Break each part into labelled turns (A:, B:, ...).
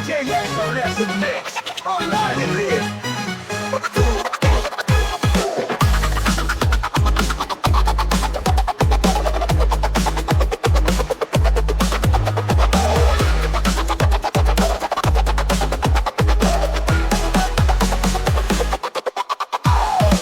A: yeah, so that's the next. Online in here.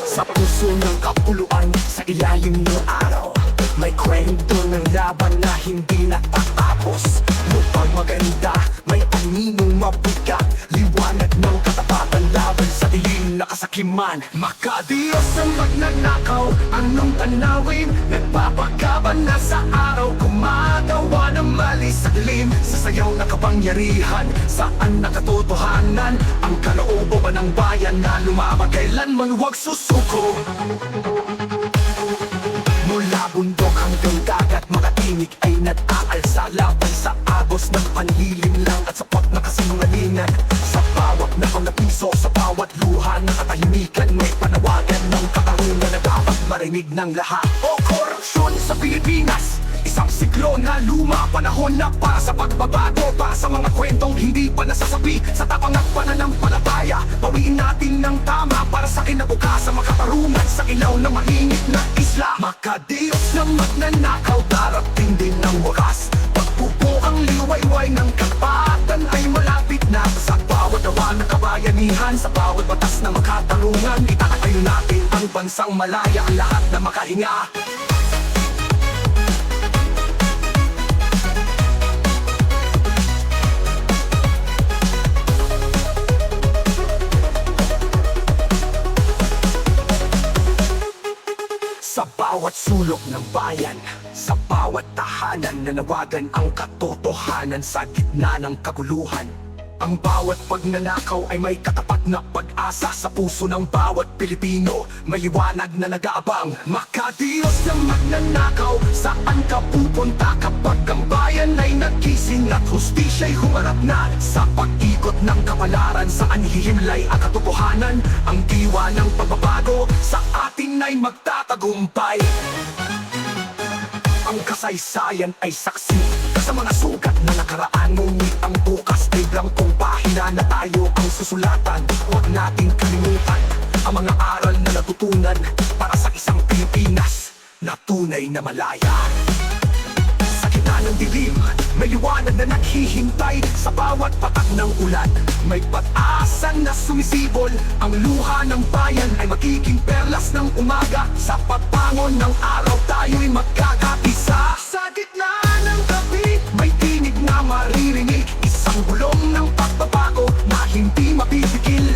A: Sa puso ng kapuluan, sa ilalim ng araw, may kwento ng laban na hindi natatapos. Lupang maganda, may aninong mabigat, liwanag ng katapatan laban sa dilim na kasakiman. Makadiyos ang magnanakaw, anong tanawin? Nagpapakaban na sa araw, gumagawa ng mali sa dilim. Sa sayaw na kapangyarihan, saan nakatotohanan? Ang kalooban ng bayan na lumaban, kailanman huwag susuko. Mula bundok hanggang dagat, makatinig ay nag-aalsa laban sa agos ng panlilim lang at sapat na kasinungalingan. Sa bawat nakaw na piso, sa bawat luha na katahimikan, may panawagan ng katarungan na dapat marinig ng lahat. O korupsyon sa Pilipinas, isang siklo na luma, panahon na para sa pagbabago, para sa mga kwentong hindi pa nasasabi, sa tapang at pananampalataya. Bawiin natin ng tama para sa kinabukasan, makatarungan sa ilaw na mainit na isla. Makadiyos na magnanakaw, darating din ng wakas. Pagpupo ang liwayway ng kapatan ay malapit na. Sa bawat dawa ng kabayanihan, sa bawat batas na makatarungan, itatatayo natin ang bansang malaya, ang lahat na makahinga. Sa bawat sulok ng bayan, sa bawat tahanan, nanawagan ang katotohanan sa gitna ng kaguluhan. Ang bawat pagnanakaw ay may katapat na pag-asa. Sa puso ng bawat Pilipino, may liwanag na nag-aabang. Makadiyos na magnanakaw, saan ka pupunta kapag ang bayan ay nagising at hustisya'y humarap na? Sa pag-ikot ng kapalaran, saan hihimlay ang katotohanan? Ang diwa ng pagbabago sa atin ay magtatagumpay. Ang kasaysayan ay saksi sa mga sugat na nakaraan, ngunit ang bukas ay blangkong pahina na tayo ang susulatan. Huwag nating kalimutan ang mga aral na natutunan para sa isang Pilipinas na tunay na malaya. Sa gitna ng dilim, may liwanag na naghihintay. Sa bawat patak ng ulan, may pag-asa na sumisibol. Ang luha ng bayan ay magiging perlas ng umaga. Sa pagbangon ng araw, tayo'y magkakapisa. Sa gitna ng gabi, may tinig na maririnig, isang bulong ng pagbabago na hindi mapipigil.